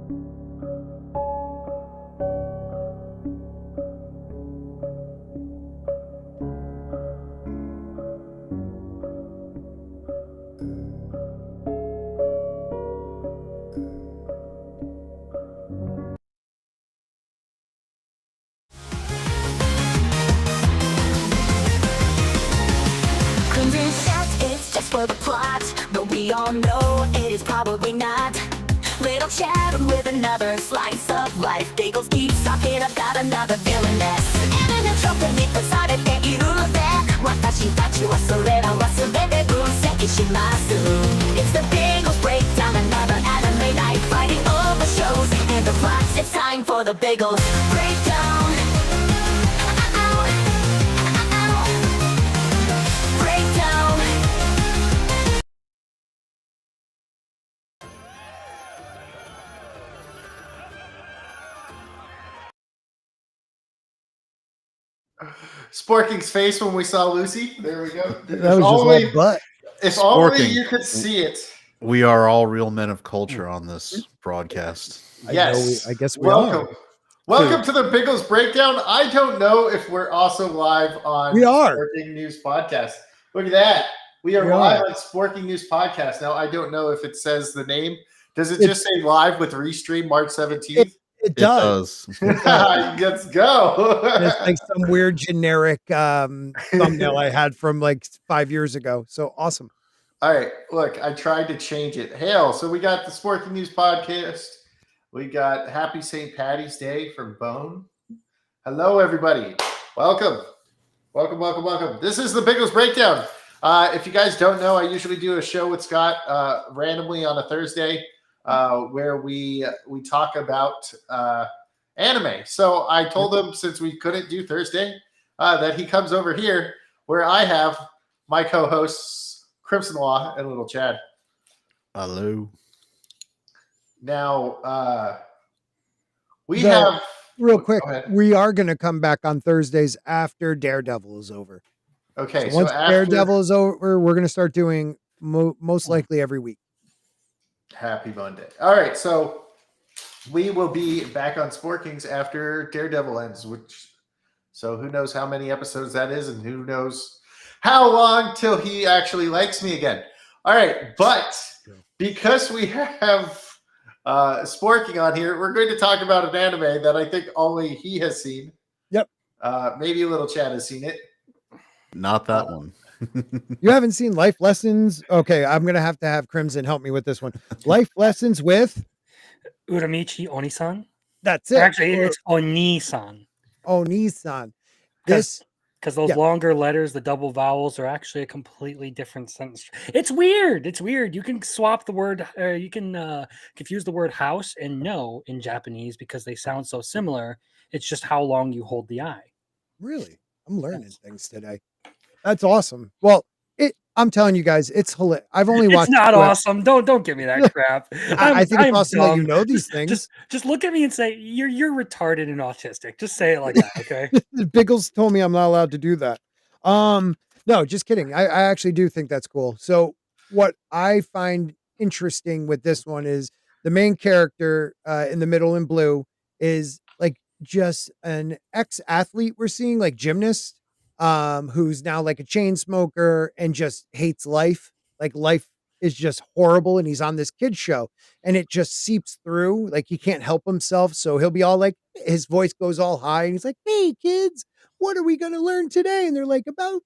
For the plot, but we all know it is probably not. Little chat with another slice of life. Giggles keep talking about another villainess. And in a tropeに越されているので、私たちはそれらは全て分析します。It's the Biggles Breakdown, another anime night, fighting all the shows and the plots. It's time for the Biggles Breakdown. Breakdown. Sporking's face when we saw Lucy. There we go. That was only, just butt. If only you could see it. We are all real men of culture on this broadcast. Yes. I guess we welcome. are. Welcome to the Biggles Breakdown. I don't know if we're also live on Sporking News Podcast. Look at that. We are live on Sporking News Podcast. Now, I don't know if it says the name. Does it just say live with Restream March 17th? It does. Let's go. It's like some weird generic thumbnail I had from like 5 years ago. So awesome. All right. Look, I tried to change it. Hail. So we got the Sporking News Podcast. We got Happy St. Patty's Day from Bone. Hello, everybody. Welcome. Welcome, welcome, welcome. This is the Biggles Breakdown. If you guys don't know, I usually do a show with Scott randomly on a Thursday. Where we talk about anime. So I told him, since we couldn't do Thursday, that he comes over here where I have my co-hosts Crimson Law and Little Chad. Hello. Now we have real quick. We are going to come back on Thursdays after Daredevil is over. Okay. So once Daredevil is over, we're going to start doing most likely every week. Happy Monday. All right, so we will be back on Sporkings after Daredevil ends, so who knows how many episodes that is, and who knows how long till he actually likes me again. All right, but because we have Sporking on here, we're going to talk about an anime that I think only he has seen. Yep. Maybe a little Chad has seen it. Not that one. You haven't seen Life Lessons? Okay, I'm going to have Crimson help me with this one. Life Lessons with Uramichi Onisan. That's it. Actually, it's Onisan. Onisan. Because those longer letters, the double vowels, are actually a completely different sentence. It's weird. It's weird. You can swap the word, you can confuse the word house and no in Japanese because they sound so similar. It's just how long you hold the I. Really? I'm learning things today. That's awesome. Well, I'm telling you guys, it's hilarious. I've only watched. It's not awesome. Don't give me that crap. I think it's awesome that you know these things. Just look at me and say you're retarded and autistic. Just say it like that, okay? Biggles told me I'm not allowed to do that. No, just kidding. I actually do think that's cool. So what I find interesting with this one is the main character in the middle in blue is like just an ex-athlete we're seeing, like gymnast. Who's now like a chain smoker and just hates life. Like life is just horrible. And he's on this kid show and it just seeps through. Like he can't help himself. So he'll be all like, his voice goes all high and he's like, hey kids, what are we going to learn today? And they're like, about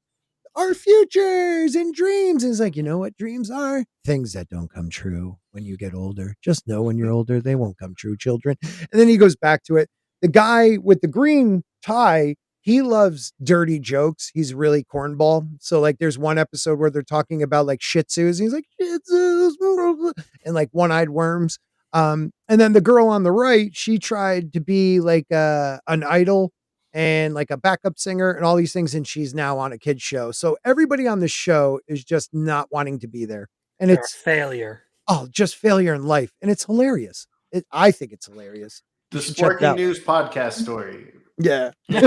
our futures and dreams. And it's like, you know what dreams are? Things that don't come true when you get older. Just know when you're older, they won't come true, children. And then he goes back to it. The guy with the green tie, he loves dirty jokes. He's really cornball. So like there's one episode where they're talking about like Shih Tzus. He's like, Shih Tzus, and like one-eyed worms. And then the girl on the right, she tried to be like an idol and like a backup singer and all these things. And she's now on a kid's show. So everybody on the show is just not wanting to be there. And it's failure. Oh, just failure in life. And it's hilarious. I think it's hilarious. The Sporking News Podcast story. Yeah. You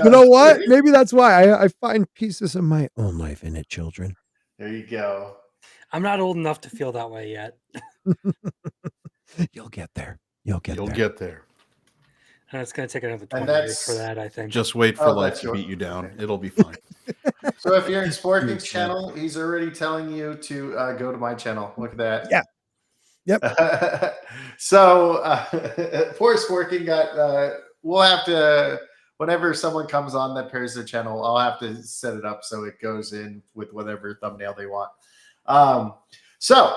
know what? Maybe that's why I find pieces of my own life in it, children. There you go. I'm not old enough to feel that way yet. You'll get there. You'll get You'll there. get there. And it's going to take another And 20 years for that's- that, I think. Just wait for Oh, life that's to your- beat you down. okay. It'll be fine. So if you're in Sporking's Dude, channel, he's already telling you to go to my channel. Look at that. Yeah. Yep. So poor Sporking got. We'll have to. Whenever someone comes on that pairs their channel, I'll have to set it up so it goes in with whatever thumbnail they want. So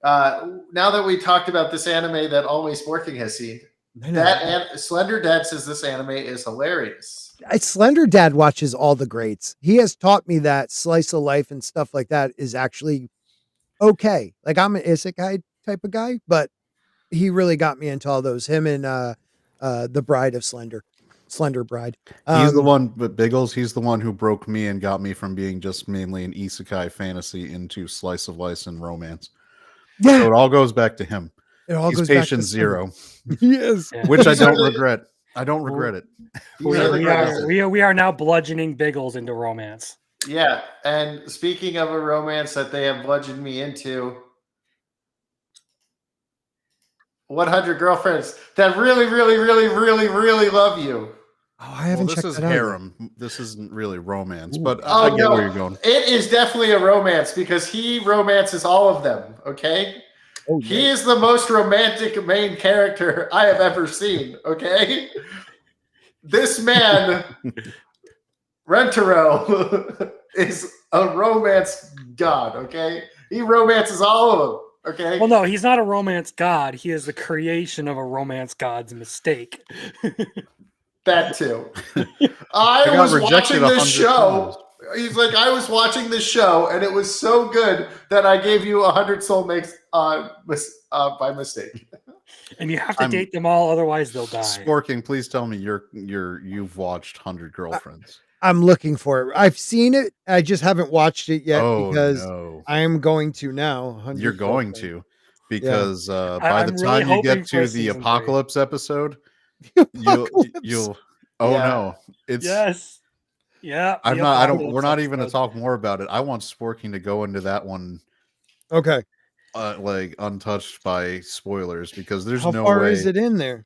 now that we talked about this anime that only Sporking has seen, I know. that Slender Dad says this anime is hilarious. Slender Dad watches all the greats. He has taught me that slice of life and stuff like that is actually okay. Like I'm an isekai type of guy, but he really got me into all those. Him and the Bride of Slender Bride. He's the one, but Biggles, he's the one who broke me and got me from being just mainly an isekai fantasy into slice of life and romance. Yeah, So it all goes back to him. it all He's goes back to patient Slender. zero, Yes. Yeah. which I These are don't the- regret. I don't regret it. These are the greatest. We are now bludgeoning Biggles into romance. Yeah, and speaking of a romance that they have bludgeoned me into, 100 girlfriends that really, really, really, really, really love you. Oh, I haven't Well, checked this is that out yet. harem. This isn't really romance, Ooh. but Oh, I get no. where you're going. It is definitely a romance because he romances all of them, okay? Oh, He yeah. is the most romantic main character I have ever seen, okay? This man, Rentaro, is a romance god, okay? He romances all of them, okay? Well, no, he's not a romance god. He is the creation of a romance god's mistake. That too. I got was rejected watching 100 this show. He's like, I was watching this show, and it was so good that I gave you 100 soulmates by mistake. And you have to I'm- date them all, otherwise they'll die. Sporking, please tell me you've watched 100 Girlfriends. I'm looking for it. I've seen it. I just haven't watched it yet Oh because no, I am going to now. 100 you're going Girlfriends. to, because by I'm the really time you hoping get for a to the season 3. apocalypse episode, Apocalypse. you'll oh Yeah. no, it's Yes. Yeah. I'm the not. I don't. apocalypse We're not even to episode. talk more about it. I want Sporking to go into that one Okay. like untouched by spoilers because there's How no far way is it in there?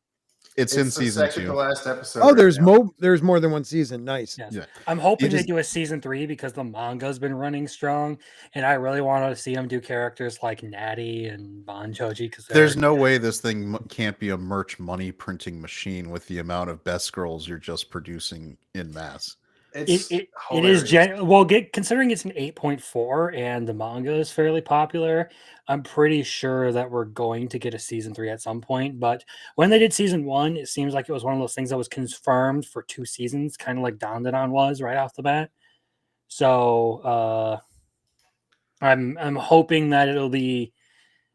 it's in the season second to 2. last episode. Oh, right there's now. there's more than one season. Nice. Yes. Yeah. I'm hoping just- they do a season 3 because the manga's been running strong, and I really want to see them do characters like Natty and Banchoji because There's no way this thing can't be a merch money printing machine with the amount of best girls you're just producing in mass. It's it hilarious. is considering it's an 8.4 and the manga is fairly popular. I'm pretty sure that we're going to get a season 3 at some point. But when they did season 1, it seems like it was one of those things that was confirmed for 2 seasons, kind of like Dandadan was right off the bat. So I'm hoping that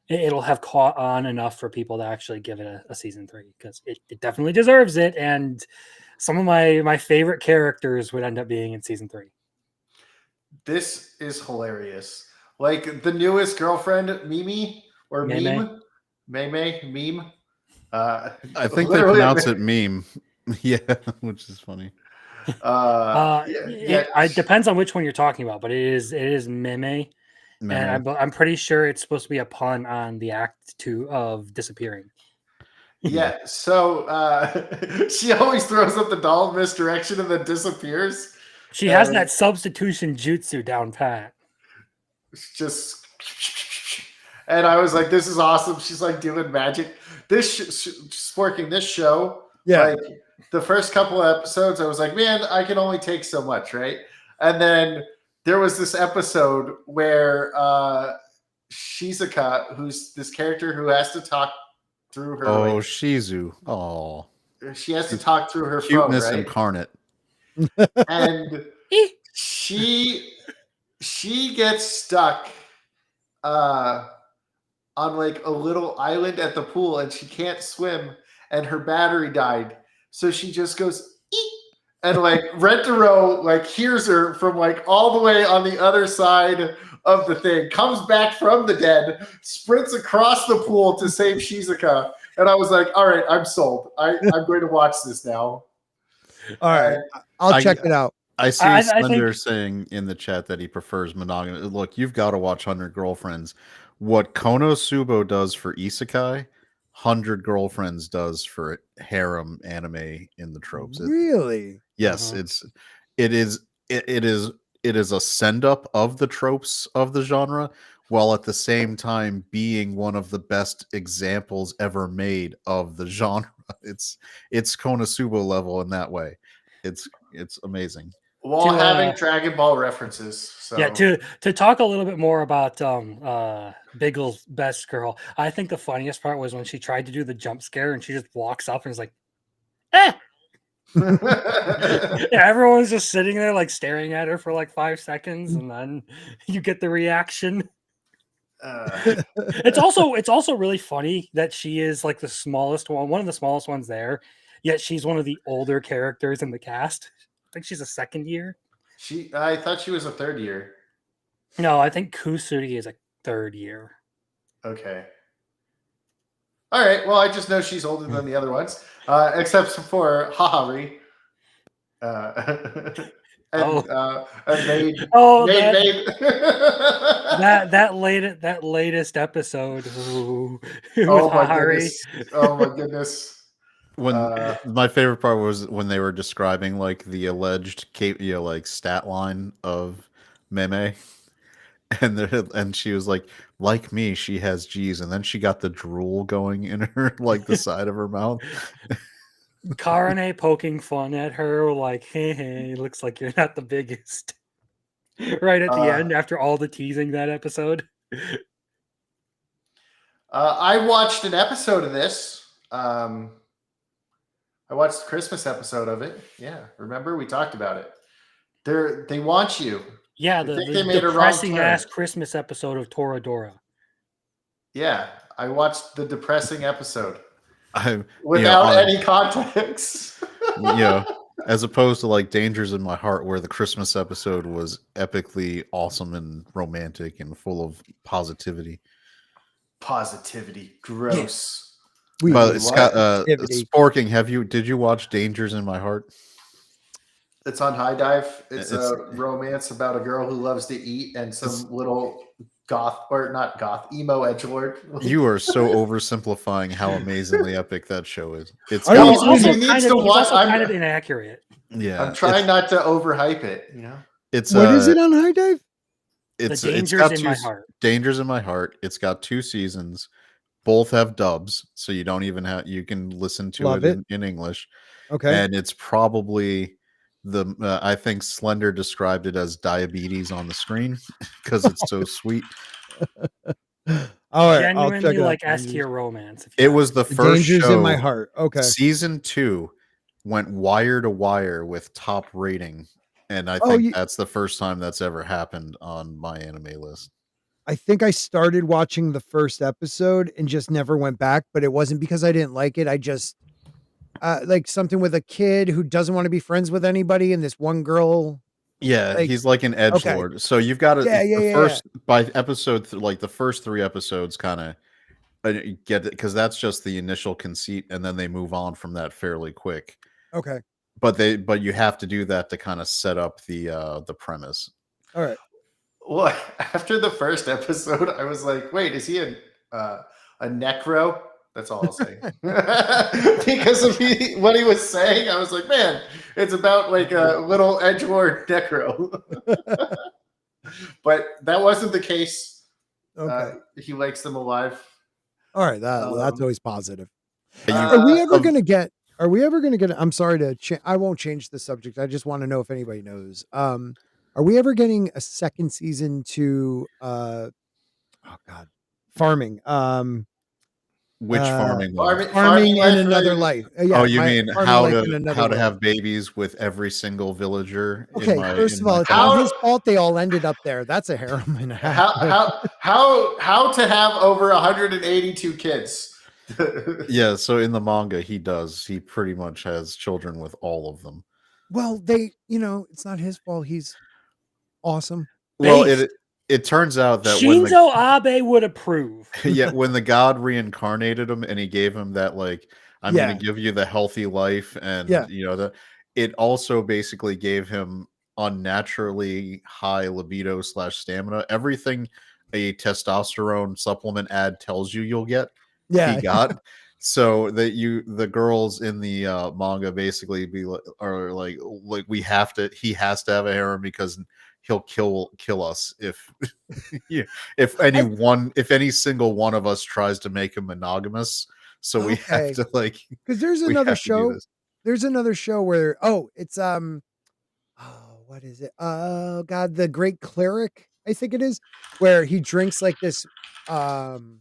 it'll have caught on enough for people to actually give it a season 3 because it definitely deserves it. And some of my favorite characters would end up being in season 3. This is hilarious. Like the newest girlfriend, Mimi or Meme. Meme. I think they literally a pronounce it meme. Yeah, which is funny. It depends on which one you're talking about, but it is meme, and I'm pretty sure it's supposed to be a pun on the act 2 of disappearing. Yeah, so she always throws up the doll misdirection and then disappears. She has that substitution jutsu down pat. Just and I was like, this is awesome. She's like doing magic. Sporking this show. Yeah. Like the first couple of episodes, I was like, man, I can only take so much, right? And then there was this episode where Shizuka, who's this character who has to talk through her. Oh, like, Shizu. Oh, she has to talk through her cuteness phone, right? incarnate. And she gets stuck on like a little island at the pool and she can't swim and her battery died, so she just goes eek, and like Rentaro like hears her from like all the way on the other side of the thing, comes back from the dead, sprints across the pool to save Shizuka, and I was like, all right, I'm sold. I'm going to watch this now. All right. I'll check it out. I see I Slender think- saying in the chat that he prefers monogamy. Look, you've got to watch 100 Girlfriends. What Konosuba does for Isekai, 100 Girlfriends does for harem anime in the tropes. Really? Yes, Mhm. it is it is a send up of the tropes of the genre, while at the same time being one of the best examples ever made of the genre. It's Konosuba level in that way. It's amazing. While To having Dragon Ball references. So Yeah, to talk a little bit more about Biggle's best girl, I think the funniest part was when she tried to do the jump scare and she just walks up and is like, eh! Yeah, everyone's just sitting there like staring at her for like 5 seconds, and then you get the reaction. uh, It's also really funny that she is like the smallest one of the smallest ones there, yet she's one of the older characters in the cast. I think she's a second year. I thought she was a third year. No, I think Kusuri is a third year. Okay. All right. Well, I just know she's older than the other ones, except for Hahari. Oh. And Oh, made. that latest episode ooh, with Oh my Hari. goodness! Oh my goodness! When Uh, my favorite part was when they were describing like the alleged like stat line of Meme, and she was like me, she has G's, and then she got the drool going in her like the side of her mouth. Karane poking fun at her, like, hey, looks like you're not the biggest. Right at the uh, end, after all the teasing that episode. I watched an episode of this. I watched the Christmas episode of it. Yeah, remember we talked about it. They want you. Yeah, They the, think the they made a wrong depressing turn. ass Christmas episode of Toradora. Yeah, I watched the depressing episode I without any context. as opposed to like Dangers in My Heart, where the Christmas episode was epically awesome and romantic and full of positivity. Positivity, gross. But Wait, Scott, what? Sporking, did you watch Dangers in My Heart? It's on High Dive. It's It's a romance about a girl who loves to eat and some little goth or not goth emo edgelord. You are so oversimplifying how amazingly epic that show is. It's Are got, you He's also He needs kind to of watch. inaccurate. yeah. I'm trying not to overhype it. You know. It's What is it on High Dive? it's The it's Dangers got in two My Heart. Dangers in My Heart. It's got 2 seasons. Both have dubs, so you don't even have you can listen to Love it it. in English. Okay. And it's probably I think Slender described it as diabetes on the screen because it's so sweet. All right, I'll check Genuinely it out. like S tier romance. It was the The first Dangers show in My Heart. Okay. Season 2 went wire to wire with top rating, and I Oh, think that's the first time that's ever happened on my anime list. I think I started watching the first episode and just never went back, but it wasn't because I didn't like it. I just like something with a kid who doesn't want to be friends with anybody, and this one girl. Yeah, Like, he's like an edge okay. lord. So you've got to Yeah. first by episode like the first 3 episodes kind of get it because that's just the initial conceit, and then they move on from that fairly quick. Okay. But you have to do that to kind of set up the premise. All right. Well, after the first episode, I was like, "Wait, is he a necro?" That's all I'll say. Because of what he was saying, I was like, "Man, it's about like a little edgelord necro." But that wasn't the case. Okay. He likes them alive. All right. That's always positive. Uh, Are we ever going to get? Are we ever going to get? I'm sorry to. I won't change the subject. I just want to know if anybody knows. Are we ever getting a second season to? Oh God, farming. Which farming one? Farming in life another really- life. Yeah. Oh, you mean farming how life in another to world. have babies with every single villager? Okay, first of all, it's How- not his fault they all ended up there. That's a harem and a half. How to have over 182 kids? Yeah, so in the manga, he does. He pretty much has children with all of them. Well, it's not his fault. He's awesome. Well, Based. it turns out that when Shinzo Abe would approve. when the god reincarnated him and he gave him that like I'm Yeah. going to give you the healthy life and Yeah. it also basically gave him unnaturally high libido / stamina, everything a testosterone supplement ad tells you you'll get. Yeah. he got. So that the girls in the manga basically are like he has to have a harem because he'll kill us if yeah, if any single one of us tries to make him monogamous. So we have Okay. to Because there's we another have to do show. this. There's another show where it's what is it? Oh God, the Great Cleric, I think it is, where he drinks like this um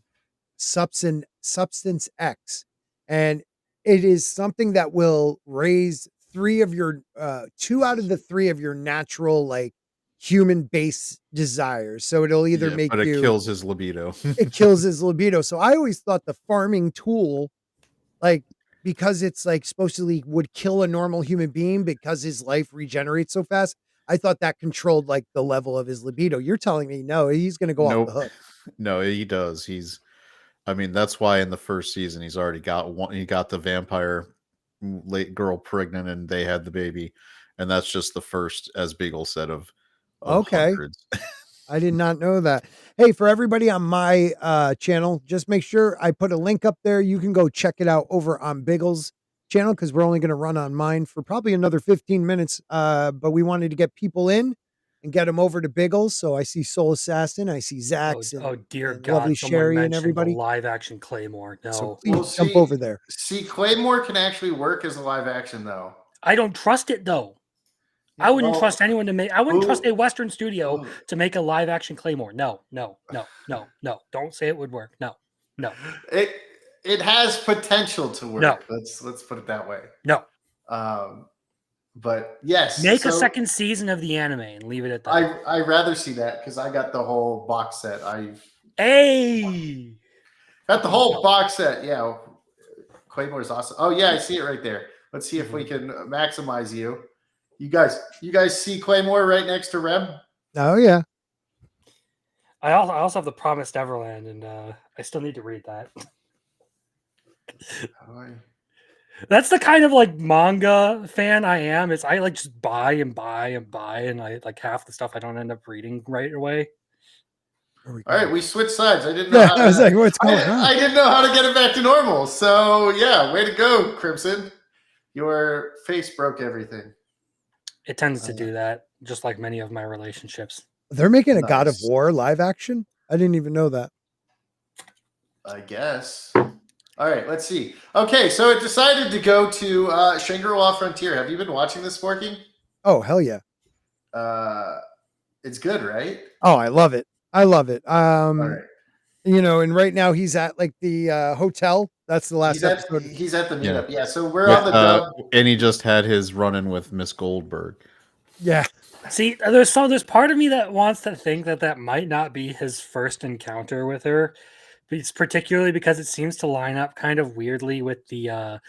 substance X, and it is something that will raise two out of the three of your natural like human base desires. So it'll either Yeah, make but it you kills his libido. it kills his libido. So I always thought the farming tool, like, because it's like supposedly would kill a normal human being because his life regenerates so fast. I thought that controlled like the level of his libido. You're telling me no, he's going to go off the Nope. hook. No, he does. I mean, that's why in the first season he's already got one. He got the vampire late girl pregnant, and they had the baby, and that's just the first, as Beagle said, of Okay. hundreds. I did not know that. Hey, for everybody on my channel, just make sure I put a link up there. You can go check it out over on Biggles channel because we're only going to run on mine for probably another 15 minutes. But we wanted to get people in and get them over to Biggles. So I see Soul Assassin, I see Zax Oh dear and lovely God! Someone Sherry and mentioned the everybody. live action Claymore. So No, please Well, jump over there. see, Claymore can actually work as a live action though. I don't trust it though. Yeah, I wouldn't well, trust anyone to make. I wouldn't trust who- a Western studio who- to make a live action Claymore. No. Don't say it would work. No. it has potential to work. No. Let's put it that way. No. Um, but yes, Make a so second season of the anime and leave it at that. I rather see that because I got the whole box set. I've Hey. got the whole box set. Yeah, Claymore's awesome. Oh yeah, I see it right there. Let's see if we can maximize you. You guys see Claymore right next to Rem? Oh, yeah. I also have the Promised Everland, and I still need to read that. That's the kind of like manga fan I am. Is I like just buy and buy and buy, and I like half the stuff I don't end up reading right away. All right, we switched sides. I didn't know. Yeah, How I was to, like, what's going on? I didn't know how to get it back to normal. So yeah, way to go, Crimson. Your face broke everything. It tends to do that, just like many of my relationships. They're making a God of Nice. War live action. I didn't even know that. I guess. All right, let's see. Okay, so it decided to go to Shangri-La Frontier. Have you been watching this, Sporky? Oh, hell yeah. It's good, right? Oh, I love it. I love it. All right. You know, and right now he's at like the hotel. That's the last episode. He's at the Yeah. meetup. Yeah, so we're on the dub. And he just had his run-in with Miss Goldberg. Yeah. See, there's part of me that wants to think that might not be his first encounter with her. It's particularly because it seems to line up kind of weirdly with the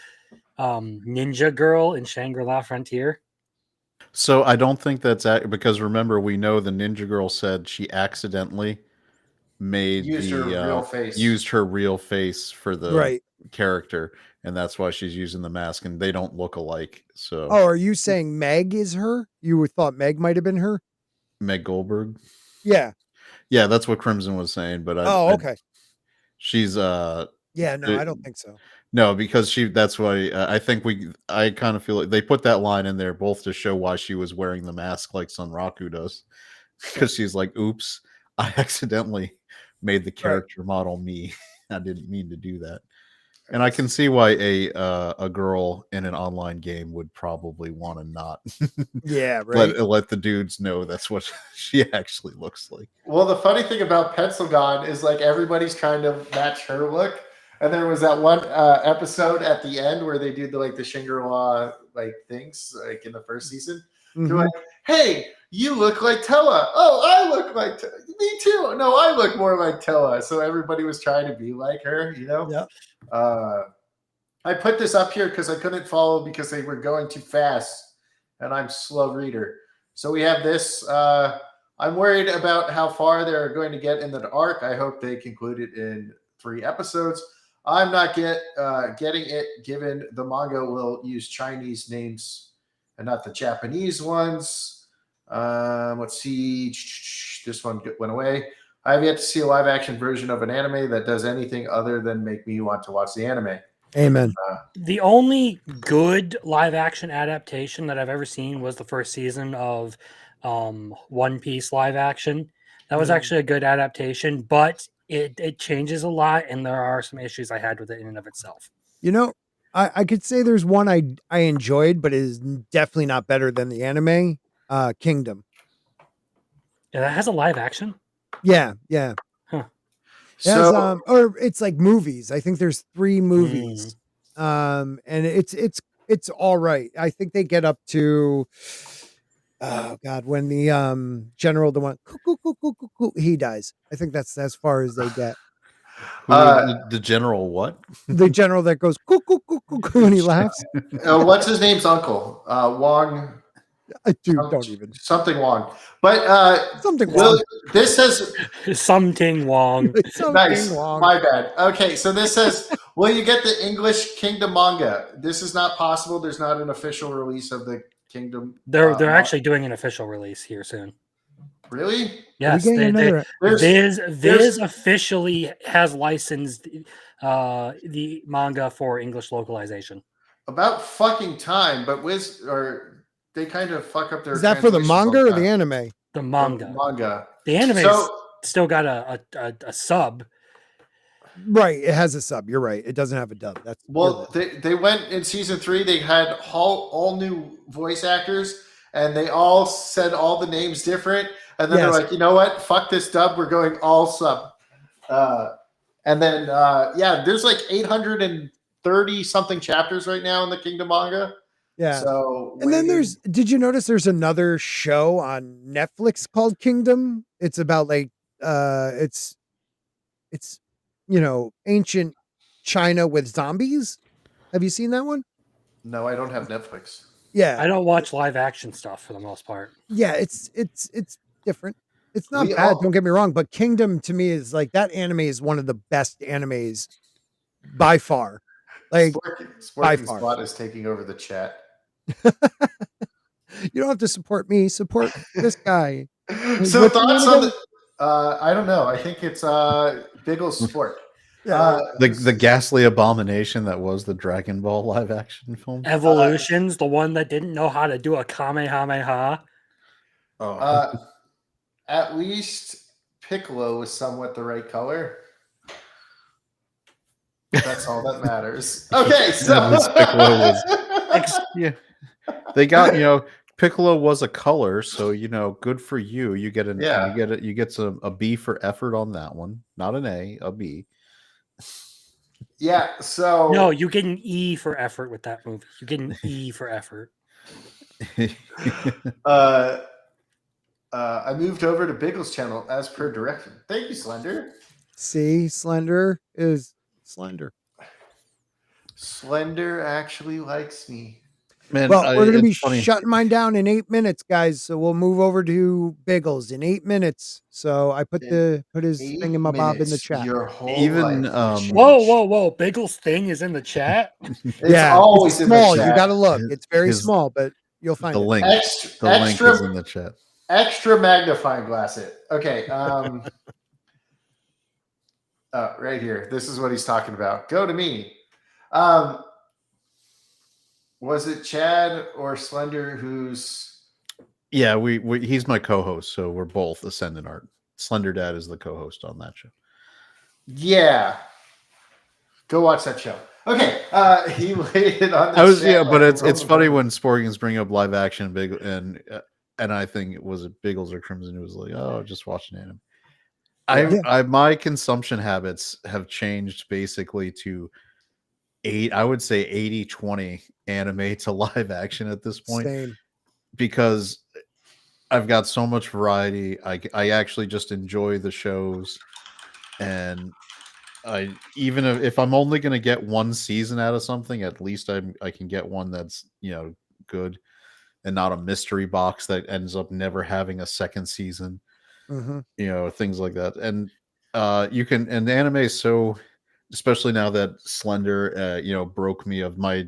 ninja girl in Shangri-La Frontier. So I don't think that's because remember we know the ninja girl said she accidentally Used her real face. used her real face for the Right. character, and that's why she's using the mask, and they don't look alike. So Oh, are you saying Meg is her? You thought Meg might have been her? Meg Goldberg. Yeah. Yeah, that's what Crimson was saying, but Okay. she's Yeah, no, I don't think so. no, because that's why I think I kind of feel like they put that line in there both to show why she was wearing the mask like Sunraku does, because she's like, oops, I accidentally made the character model me. I didn't mean to do that. And I can see why a girl in an online game would probably want to not Yeah, right. let the dudes know that's what she actually looks like. Well, the funny thing about Pencilgon is like everybody's trying to match her look. And there was that one episode at the end where they do the Shangri-La like things like in the first season. They're like, "Hey, you look like Tella. Oh, I look like me too. No, I look more like Tella." So everybody was trying to be like her, you know. Yep. I put this up here because I couldn't follow because they were going too fast, and I'm a slow reader. So we have this. I'm worried about how far they're going to get in the arc. I hope they conclude it in 3 episodes. I'm not getting it, given the manga will use Chinese names and not the Japanese ones. Let's see. This one went away. I have yet to see a live action version of an anime that does anything other than make me want to watch the anime. Amen. The only good live action adaptation that I've ever seen was the first season of One Piece live action. That was actually a good adaptation, but it changes a lot, and there are some issues I had with it in and of itself. You know, I could say there's one I enjoyed, but it is definitely not better than the anime. Kingdom. Yeah, that has a live action. Yeah, yeah. Huh. It has, So or it's like movies. I think there's 3 movies. And it's all right. I think they get up to oh god, when the general the one he dies. I think that's as far as they get. The general what? The general that goes when he laughs. what's his name's uncle? Wong. Dude, don't even. Something Wong. But Something Will, Wong. this says Something Wong. Something nice. Wong. My bad. Okay, so this says, will you get the English Kingdom manga? This is not possible. There's not an official release of the Kingdom. They're actually doing an official release here soon. Really? Yes, getting another- Viz officially has licensed the manga for English localization. About fucking time, but they kind of fuck up their. Is that for the translations all manga or time. the anime? The manga. Manga. The anime So still got a sub. Right, it has a sub. You're right. It doesn't have a dub. That's well, they went in season 3. They had all new voice actors, and they all said all the names different. And then Yes. they're like, you know what? Fuck this dub. We're going all sub. And then there's like 830 something chapters right now in the Kingdom manga. yeah. So And then did you notice there's another show on Netflix called Kingdom? It's about like it's ancient China with zombies. Have you seen that one? no, I don't have Netflix. Yeah. I don't watch live action stuff for the most part. Yeah, it's different. It's not We bad, all- don't get me wrong, but Kingdom to me is like that anime is one of the best animes by far. Like Sporking far. Spot is taking over the chat. you don't have to support me, support this guy. So What's your thoughts name on again? the I don't know. I think it's Biggles Sport. Yeah. The ghastly abomination that was the Dragon Ball live action film. Evolutions, the one that didn't know how to do a Kamehameha. At least Piccolo was somewhat the right color. That's all that matters. Okay, so At least Piccolo was- yeah, they got Piccolo was a color, so good for you. You get you get a B for effort on that one, not an A B. yeah. So No, you get an E for effort with that movie. You get an E for effort. I moved over to Biggles channel as per direction. Thank you, Slender. See, Slender is Slender. Slender actually likes me. Man, Well, we're going to be it's funny. shutting mine down in 8 minutes, guys. So we'll move over to Biggles in 8 minutes. So I put his 8 thing in my bob in the minutes, chat. Your whole Even, life will change. Whoa! Biggles thing is in the chat. It's always it's in small. the chat. You got to look. His- It's very his- small, but you'll find The it. link. Extra, The link extra, is in the chat. extra magnifying glass it. Okay. Right here. This is what he's talking about. Go to me. Was it Chad or Slender who's Yeah, he's my co-host, so we're both Ascendant Art. Slender Dad is the co-host on that show. yeah. Go watch that show. Okay. He waited on But it's funny when Sporkins bring up live action big and I think it was Biggles or Crimson. It was like, oh, just watching anime. My consumption habits have changed basically to I would say 80-20 anime to live action at this point. Same. Because I've got so much variety. I actually just enjoy the shows, and even if I'm only going to get one season out of something, at least I can get one that's good and not a mystery box that ends up never having a second season. Mm-hmm. Things like that. And and the anime is so, especially now that Slender broke me of my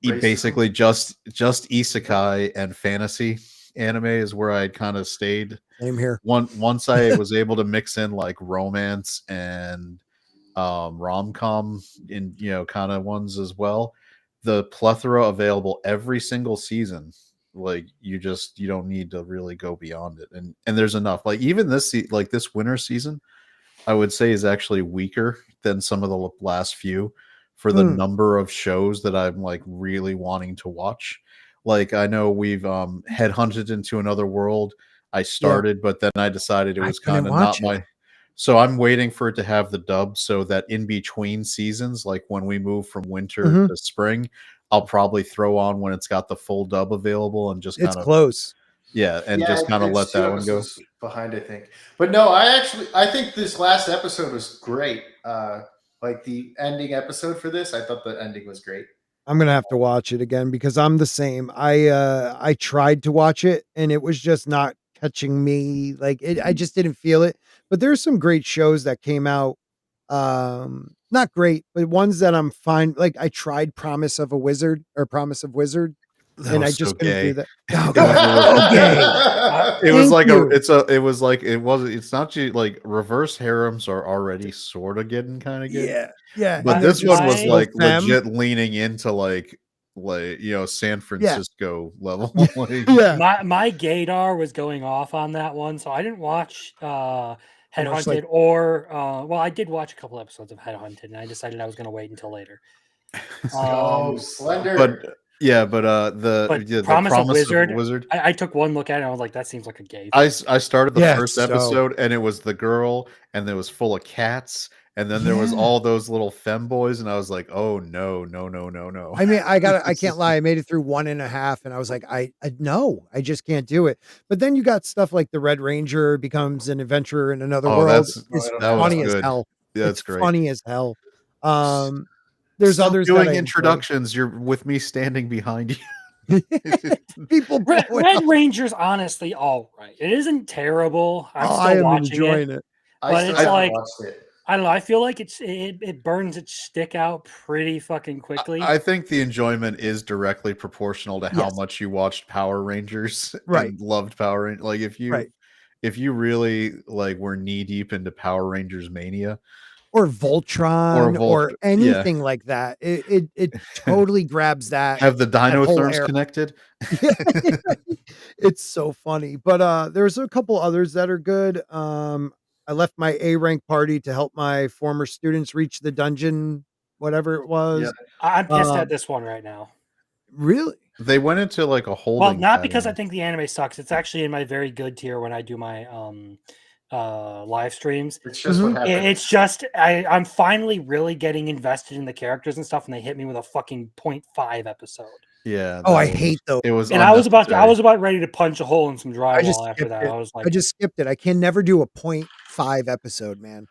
Racism. basically just isekai and fantasy anime is where I kind of stayed. Same here. Once I was able to mix in like romance and rom-com in kind of ones as well. The plethora available every single season, like you don't need to really go beyond it, and there's enough. Like even like this winter season, I would say is actually weaker than some of the last few for the number of shows that I'm like really wanting to watch. Like I know we've headhunted into another world. I started, but then I decided it I was couldn't kind of watch not it. my. So I'm waiting for it to have the dub so that in between seasons, like when we move from winter Mhm. to spring, I'll probably throw on when it's got the full dub available and just It's kind of close. just kind of it's let 2 that one go. episodes behind, I think. But no, I think this last episode was great. Like the ending episode for this, I thought the ending was great. I'm gonna have to watch it again because I'm the same. I tried to watch it and it was just not catching me. Like I just didn't feel it. But there's some great shows that came out. Not great, but ones that I'm fine. Like I tried Promise of a Wizard or Promise of Wizard, That and I was so just couldn't do gay. that. Oh It was god, a it's so gay. It was Thank like you. it's not like reverse harems are already sort of getting kind of gay, Yeah, but and they're this one just was my- so like femme. legit leaning into like San Yeah. Francisco level. Like, Yeah, my gaydar was going off on that one, so I didn't watch watched, Headhunted like- or well, I did watch a couple episodes of Headhunted, and I decided I was going to wait until later. Oh, Slender. but the But the Promise of Wizard, Wizard. I took one look at it, and I was like, that seems like a gay. I started the Yeah, first so- episode and it was the girl and it was full of cats and then there was Yeah. all those little femboys and I was like, oh no. I mean, I can't lie. I made it through 1.5 and I was like, no, I just can't do it. But then you got stuff like the Red Ranger becomes an adventurer in another Oh, world. that's It's that was funny as good. hell. Yeah, It's that's great. funny as hell. There's Stop others that doing I enjoy. introductions. You're with me standing behind you. People Red, blowing Red up. Ranger's honestly all right. It isn't terrible. I'm Oh, still I am watching enjoying it. it. I but still it's haven't like- watched it. I don't know. I feel like it burns its stick out pretty fucking quickly. I think the enjoyment is directly proportional to how Yes. much you watched Power Rangers Right. and loved Power Rangers. Like Right. if you really like were knee deep into Power Rangers mania, Or Voltron or yeah. anything like that. It totally grabs that. have the whole dinotherms era. connected. It's so funny. But there's a couple others that are good. I left my A rank party to help my former students reach the dungeon, whatever it was. Yep. I'm pissed Um, at this one right now. Really? They went into like a holding. Well, not because I pattern. think the anime sucks. It's actually in my very good tier when I do my live streams. It's just what Mhm. happened. It's just I'm finally really getting invested in the characters and stuff, and they hit me with a fucking 0.5 episode. Yeah. Oh, that I was- hate those. It was And I was unnecessary. about ready to punch a hole in some I just drywall after skipped that. it. I was like, I just skipped it. I can never do a 0.5 episode, man.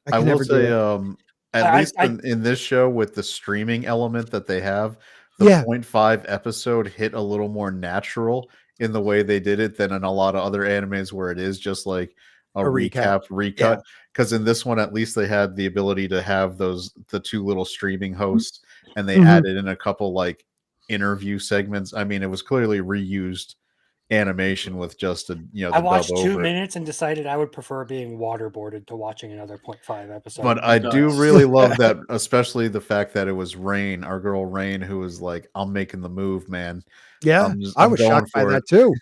I I can will never do say, it. at I- least I- in this show with the streaming element that they have, the Yeah. 0.5 episode hit a little more natural in the way they did it than in a lot of other animes where it is just like a recap. recut. Because in this one, at least they had the ability to have the two little streaming hosts, and they Mhm. added in a couple like interview segments. I mean, it was clearly reused animation with just the I watched dub 2 over it. minutes and decided I would prefer being waterboarded to watching another 0.5 episode. But I do Nice. really love that, especially the fact that it was Rain, our girl Rain, who was like, "I'm making the move, man." Yeah. I I'm was going shocked by for that it. too.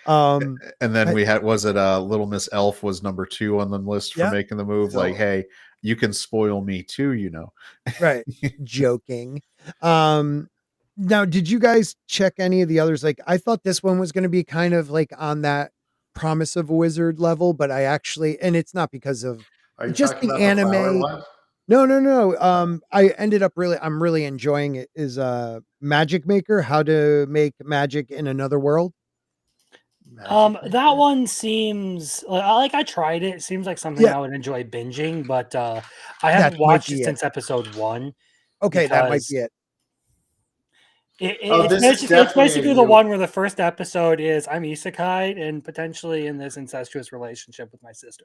Um, And then I- we had Little Miss Elf was number 2 on the list for Yeah. making the move. Still. Like, hey, you can spoil me too, right. Joking. Now, did you guys check any of the others? Like, I thought this one was going to be kind of like on that Promise of a Wizard level, but I actually, and it's not because of Are you just talking the about the flower anime. one? No. I ended up I'm really enjoying it. Is Magic Maker, how to make magic in another world. Magic that Maker? one seems like I tried it. It seems like something Yeah. I would enjoy binging, but I That haven't might watched be it it. since episode 1. Okay, that might Because- be it. Oh, It's this is basically, definitely a the new- one where the first episode is I'm isekai and potentially in this incestuous relationship with my sister.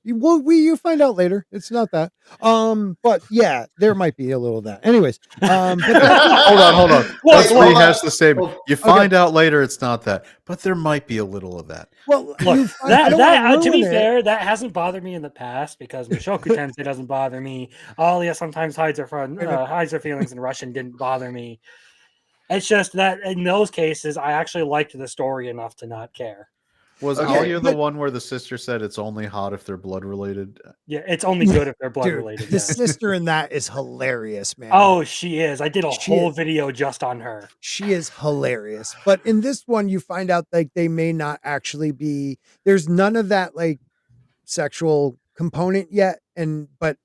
Well, you find out later. It's not that. But yeah, there might be a little of that. Anyways, but that's Hold on. Look, Let's hold rehash on. the statement. Oh, You find out later it's not that, but there might be a little of that. well, Look, you find. I don't want to to be ruin it. fair, that hasn't bothered me in the past because Mushoku Tensei doesn't bother me. Alia sometimes hides her feelings, and Russian didn't bother me. It's just that in those cases, I actually liked the story enough to not care. Was Okay, Alia the but- one where the sister said it's only hot if they're blood related? Yeah, it's only good if they're blood Dude, related. the Yeah. sister in that is hilarious, man. Oh, she is. I did a She whole is. video just on her. She is hilarious. But in this one, you find out like they may not actually be. There's none of that like sexual component yet, but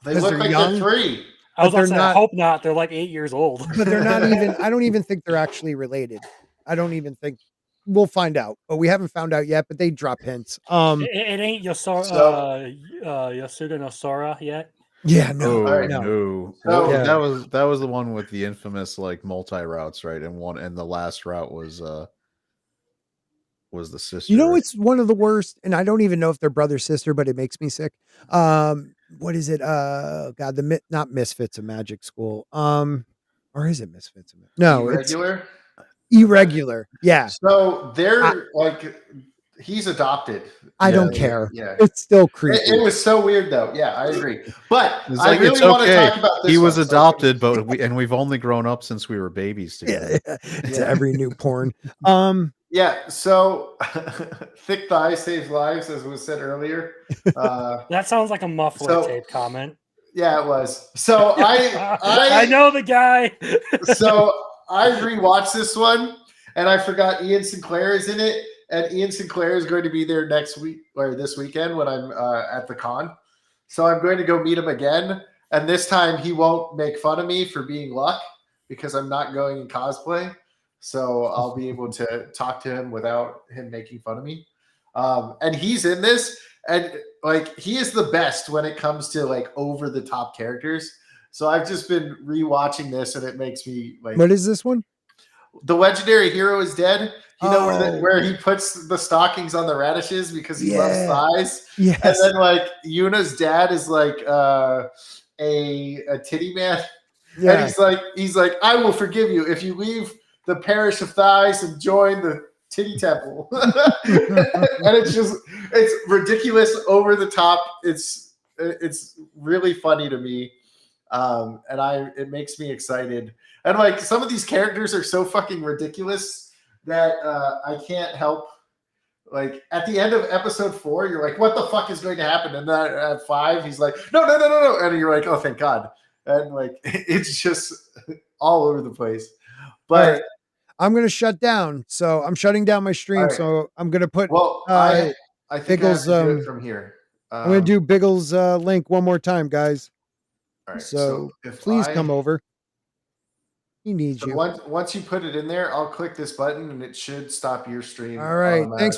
they 'cause look they're like young, they're 3. I was but about to they're say, I not. hope not. They're like 8 years old. But they're not even. I don't even think they're actually related. I don't even think. We'll find out, but we haven't found out yet. But they drop hints. It ain't Yasuda no Sora yet. Yeah, no, Oh Alright. no. no! So- Well, Yeah. that was the one with the infamous like multi routes, right? And the last route was the sister. You know, right? it's one of the worst, and I don't even know if they're brother sister, but it makes me sick. What is it? God, not Misfits of Magic School. Or is it Misfits of Magic? No, Irregular. it's Irregular. Yeah, So they're like, he's adopted. I don't Yeah, care. Yeah. It's still creepy. It was so weird though. Yeah, I agree. But It's I like, really it's want to okay. talk about this. He was one, so- adopted, but we've only grown up since we were babies together. Yeah, it's Yeah. every new porn. Yeah, so thick thigh saves lives, as was said earlier. That sounds like a muffler So- tape comment. Yeah, it was. So I know the guy. So I rewatched this one, and I forgot Ian Sinclair is in it, and Ian Sinclair is going to be there next week or this weekend when I'm at the con. So I'm going to go meet him again, and this time he won't make fun of me for being Luck because I'm not going in cosplay. So I'll be able to talk to him without him making fun of me. And he's in this, and like he is the best when it comes to like over the top characters. So I've just been rewatching this, and it makes me like. What is this one? The legendary hero is dead. You know Oh. where he puts the stockings on the radishes because he loves Yeah. thighs. Yes. And then like Yuna's dad is like a titty man. Yeah. And he's like, I will forgive you if you leave the parish of thighs and join the titty temple. And it's ridiculous, over the top. It's really funny to me. And it makes me excited. And like some of these characters are so fucking ridiculous that I can't help. Like at the end of episode 4, you're like, what the fuck is going to happen? And then at 5, he's like, no. And you're like, oh, thank God. And like, it's just all over the place. But right. I'm going to shut down. So I'm shutting down my stream. All right. So I'm going to put, well, I think Biggles, I have to do it from here. I'm going to do Biggles link one more time, guys. All right, So if please come over. He needs So you. once you put it in there, I'll click this button and it should stop your stream. All right. Thanks.